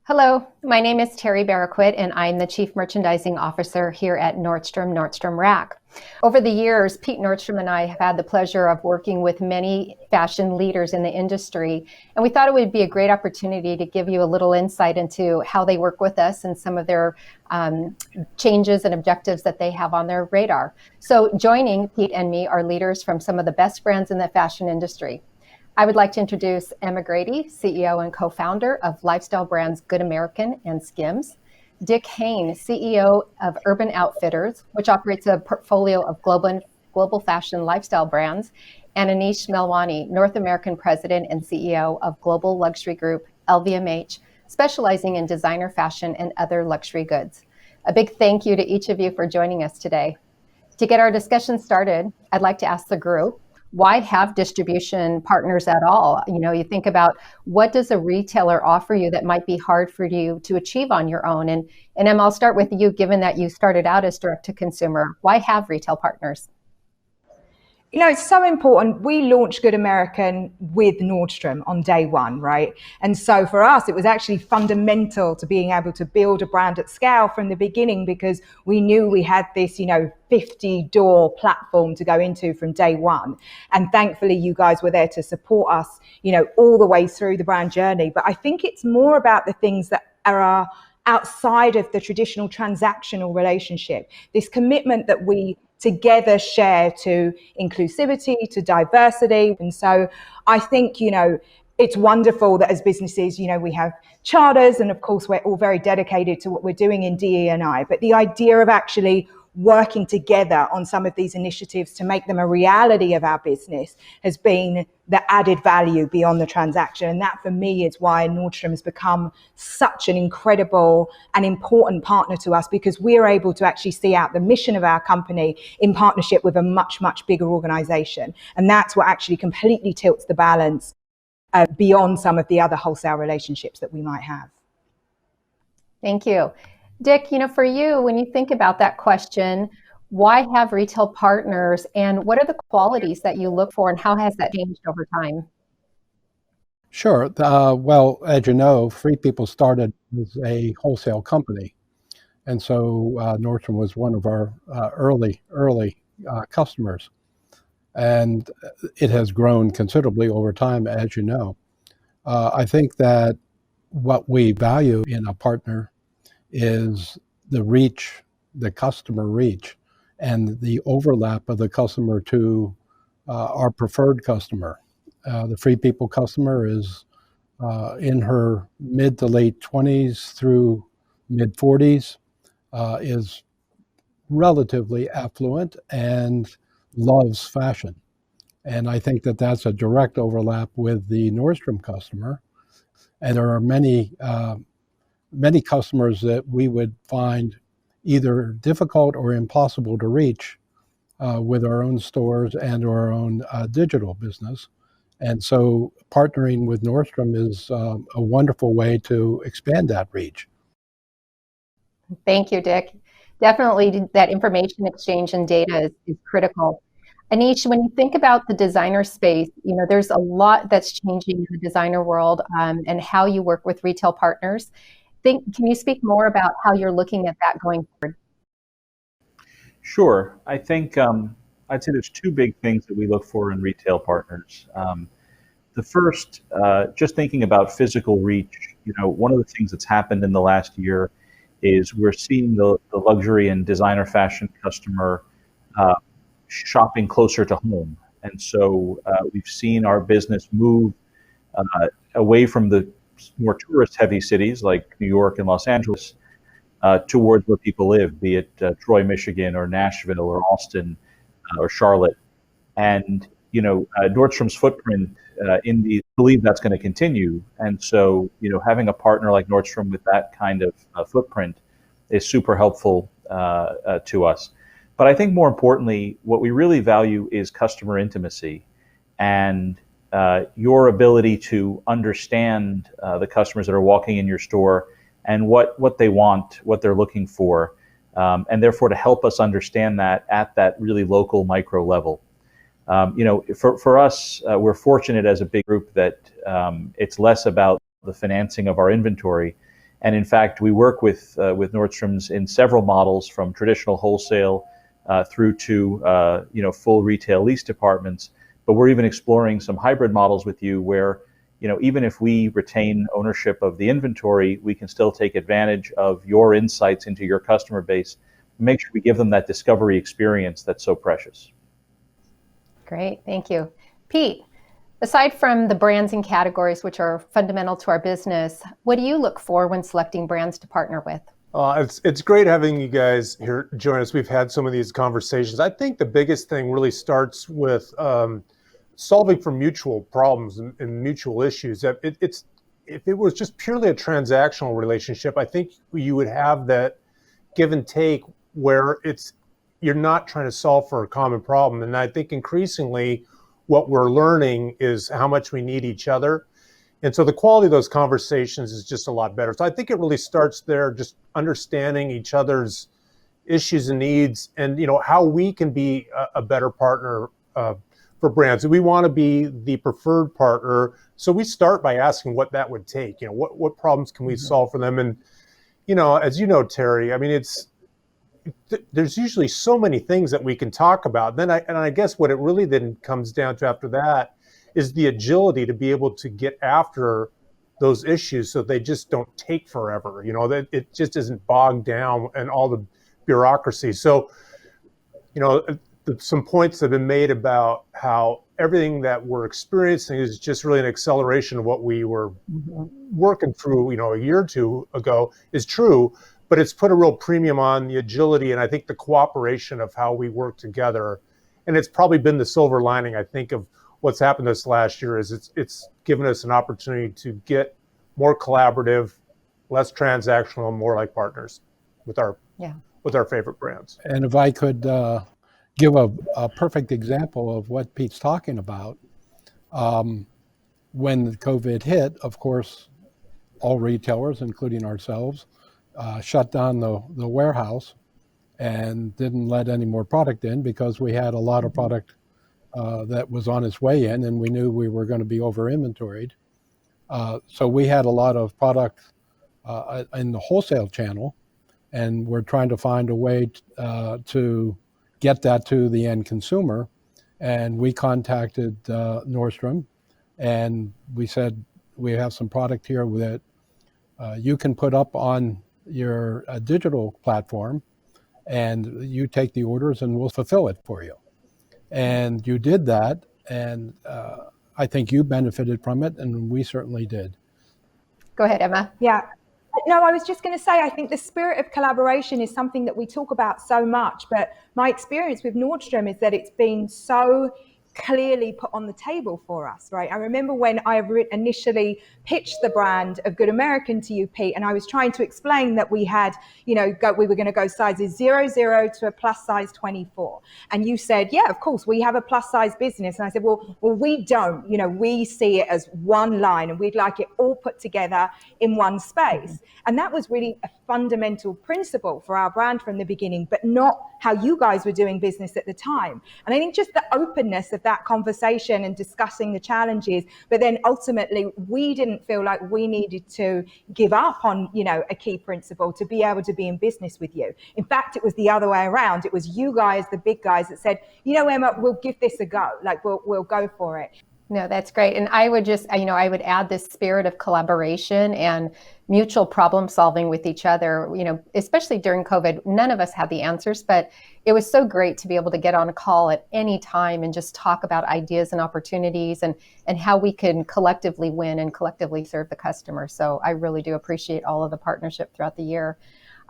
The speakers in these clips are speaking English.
Hello, my name is Terry Baraquit, and I'm the Chief Merchandising Officer here at Nordstrom Rack. Over the years, Pete Nordstrom and I have had the pleasure of working with many fashion leaders in the industry, and we thought it would be a great opportunity to give you a little insight into how they work with us and some of their changes and objectives that they have on their radar. So joining Pete and me are leaders from some of the best brands in the fashion industry. I would like to introduce Emma Grady, CEO and co-founder of lifestyle brands Good American and Skims, Dick Hayne, CEO of Urban Outfitters, which operates a portfolio of global fashion lifestyle brands, and Anish Melwani, North American president and CEO of global luxury group LVMH, specializing in designer fashion and other luxury goods. A big thank you to each of you for joining us today. To get our discussion started, I'd like to ask the group, why have distribution partners at all? You think about what does a retailer offer you that might be hard for you to achieve on your own? And Em, I'll start with you, given that you started out as direct to consumer. Why have retail partners? It's so important. We launched Good American with Nordstrom on day one, right? And so for us, it was actually fundamental to being able to build a brand at scale from the beginning, because we knew we had this, 50-door platform to go into from day one. And thankfully, you guys were there to support us, all the way through the brand journey. But I think it's more about the things that are outside of the traditional transactional relationship, this commitment that we together share to inclusivity, to diversity. And so I think, it's wonderful that as businesses, we have charters, and of course we're all very dedicated to what we're doing in DE&I, but the idea of actually working together on some of these initiatives to make them a reality of our business has been the added value beyond the transaction. And that for me is why Nordstrom has become such an incredible and important partner to us, because we're able to actually see out the mission of our company in partnership with a much, much bigger organization. And that's what actually completely tilts the balance beyond some of the other wholesale relationships that we might have. Thank you. Dick, for you, when you think about that question, why have retail partners, and what are the qualities that you look for, and how has that changed over time? Sure. Well, as you know, Free People started as a wholesale company. And so Nordstrom was one of our early customers. And it has grown considerably over time, as you know. I think that what we value in a partner is the reach, the customer reach, and the overlap of the customer to our preferred customer. The Free People customer is in her mid to late 20s through mid 40s, is relatively affluent and loves fashion. And I think that that's a direct overlap with the Nordstrom customer. And there are many customers that we would find either difficult or impossible to reach with our own stores and our own digital business. And so partnering with Nordstrom is a wonderful way to expand that reach. Thank you, Dick. Definitely that information exchange and data is critical. Anish, when you think about the designer space, there's a lot that's changing in the designer world and how you work with retail partners. Can you speak more about how you're looking at that going forward? Sure. I think I'd say there's two big things that we look for in retail partners. The first, just thinking about physical reach, one of the things that's happened in the last year is we're seeing the luxury and designer fashion customer shopping closer to home. And so we've seen our business move away from the more tourist-heavy cities like New York and Los Angeles towards where people live, be it Troy, Michigan, or Nashville, or Austin, or Charlotte. And Nordstrom's footprint believe that's going to continue. And so having a partner like Nordstrom with that kind of footprint is super helpful to us. But I think more importantly, what we really value is customer intimacy and your ability to understand the customers that are walking in your store and what they want, what they're looking for, and therefore to help us understand that at that really local micro level. For us, we're fortunate as a big group that it's less about the financing of our inventory And in fact, we work with Nordstrom's in several models, from traditional wholesale through to full retail lease departments. But we're even exploring some hybrid models with you where, even if we retain ownership of the inventory, we can still take advantage of your insights into your customer base, make sure we give them that discovery experience that's so precious. Great, thank you. Pete, aside from the brands and categories which are fundamental to our business, what do you look for when selecting brands to partner with? It's great having you guys here join us. We've had some of these conversations. I think the biggest thing really starts with solving for mutual problems and mutual issues. If it was just purely a transactional relationship, I think you would have that give and take where you're not trying to solve for a common problem. And I think increasingly what we're learning is how much we need each other. And so the quality of those conversations is just a lot better. So I think it really starts there, just understanding each other's issues and needs, and how we can be a better partner for brands. We want to be the preferred partner. So we start by asking what that would take. What problems can we solve for them? And as you know, Terry, I mean, there's usually so many things that we can talk about. I guess what it really then comes down to after that is the agility to be able to get after those issues so they just don't take forever, that it just isn't bogged down and all the bureaucracy. So, some points have been made about how everything that we're experiencing is just really an acceleration of what we were working through, a year or two ago is true, but it's put a real premium on the agility and I think the cooperation of how we work together. And it's probably been the silver lining, I think, of what's happened this last year is it's given us an opportunity to get more collaborative, less transactional, and more like partners with our favorite brands. And if I could give a perfect example of what Pete's talking about, when COVID hit, of course, all retailers, including ourselves, shut down the warehouse and didn't let any more product in because we had a lot of product that was on its way in, and we knew we were going to be over inventoried. So we had a lot of product in the wholesale channel, and we're trying to find a way to get that to the end consumer. And we contacted Nordstrom, and we said, we have some product here that you can put up on your digital platform, and you take the orders and we'll fulfill it for you. And you did that, and I think you benefited from it, and we certainly did. Go ahead, Emma. Yeah. No, I was just going to say, I think the spirit of collaboration is something that we talk about so much, but my experience with Nordstrom is that it's been so clearly put on the table for us, right? I remember when I initially pitched the brand of Good American to you, Pete, and I was trying to explain that we had, we were going to go sizes 00 to a plus size 24. And you said, yeah, of course, we have a plus size business. And I said, well, we don't, we see it as one line and we'd like it all put together in one space. And that was really a fundamental principle for our brand from the beginning, but not how you guys were doing business at the time. And I think just the openness of that conversation and discussing the challenges, but then ultimately we didn't feel like we needed to give up on, a key principle to be able to be in business with you. In fact, it was the other way around. It was you guys, the big guys, that said, Emma, we'll give this a go. Like we'll go for it. No, that's great. And I would just, I would add this spirit of collaboration and mutual problem solving with each other, especially during COVID. None of us had the answers, but it was so great to be able to get on a call at any time and just talk about ideas and opportunities and how we can collectively win and collectively serve the customer. So I really do appreciate all of the partnership throughout the year.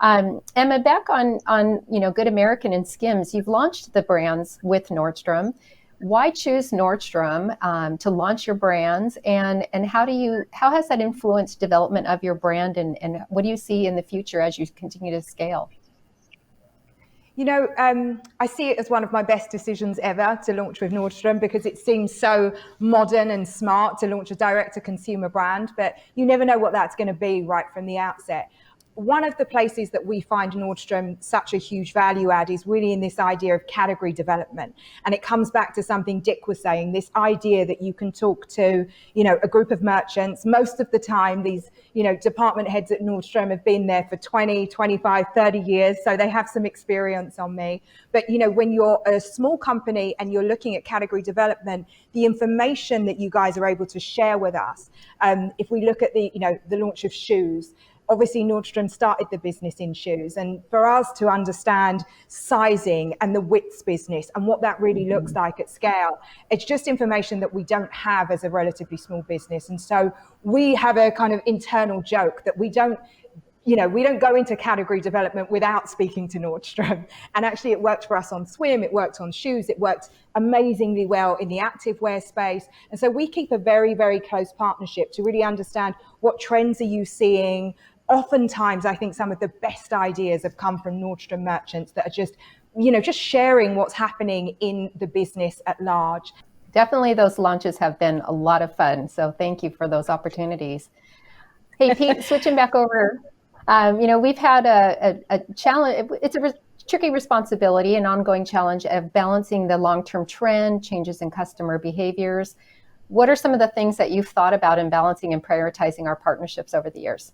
Emma, back on Good American and Skims, you've launched the brands with Nordstrom. Why choose Nordstrom to launch your brands, and how has that influenced development of your brand, and what do you see in the future as you continue to scale? I see it as one of my best decisions ever to launch with Nordstrom, because it seems so modern and smart to launch a direct-to-consumer brand, but you never know what that's going to be right from the outset. one of the places that we find Nordstrom such a huge value add is really in this idea of category development. And it comes back to something Dick was saying, this idea that you can talk to, a group of merchants. Most of the time, these, department heads at Nordstrom have been there for 20, 25, 30 years. So they have some experience on me. But, when you're a small company and you're looking at category development, the information that you guys are able to share with us, if we look at the launch of shoes, obviously Nordstrom started the business in shoes, and for us to understand sizing and the widths business and what that really looks like at scale, it's just information that we don't have as a relatively small business. And so we have a kind of internal joke that we don't go into category development without speaking to Nordstrom. And actually it worked for us on swim, it worked on shoes, it worked amazingly well in the activewear space. And so we keep a very, very close partnership to really understand what trends are you seeing. Oftentimes, I think some of the best ideas have come from Nordstrom merchants that are just sharing what's happening in the business at large. Definitely those launches have been a lot of fun. So thank you for those opportunities. Hey, Pete, switching back over. We've had a challenge. It's a tricky responsibility, an ongoing challenge of balancing the long-term trend, changes in customer behaviors. What are some of the things that you've thought about in balancing and prioritizing our partnerships over the years?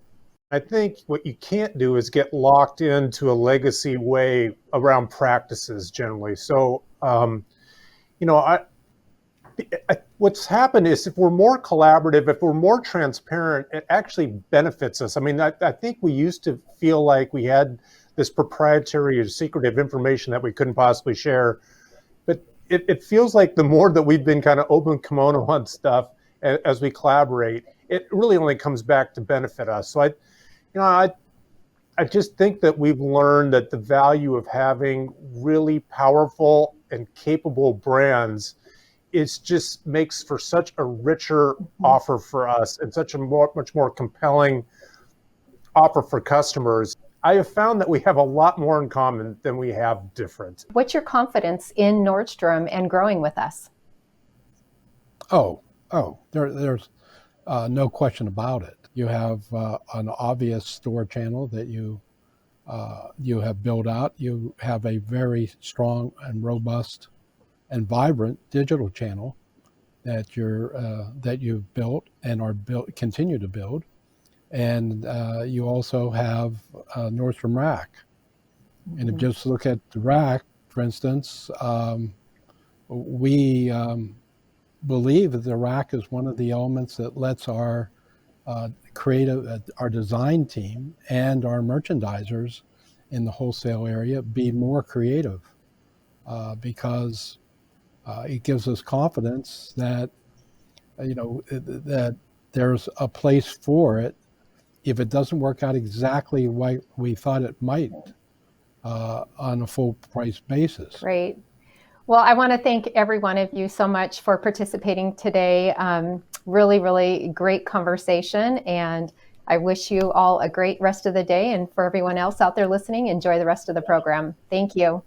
I think what you can't do is get locked into a legacy way around practices generally. So, what's happened is if we're more collaborative, if we're more transparent, it actually benefits us. I mean, I think we used to feel like we had this proprietary or secretive information that we couldn't possibly share. But it feels like the more that we've been kind of open kimono on stuff as we collaborate, it really only comes back to benefit us. So I just think that we've learned that the value of having really powerful and capable brands just makes for such a richer offer for us and such a much more compelling offer for customers. I have found that we have a lot more in common than we have different. What's your confidence in Nordstrom and growing with us? There's no question about it. You have an obvious store channel that you have built out. You have a very strong and robust and vibrant digital channel that you've built and continue to build, and you also have Nordstrom Rack. And if you just look at the Rack, for instance, we believe that the Rack is one of the elements that lets our our design team and our merchandisers in the wholesale area be more creative because it gives us confidence that that there's a place for it if it doesn't work out exactly like we thought it might on a full price basis. Great. Well, I want to thank every one of you so much for participating today. Really, really great conversation. And I wish you all a great rest of the day. And for everyone else out there listening, enjoy the rest of the program. Thank you.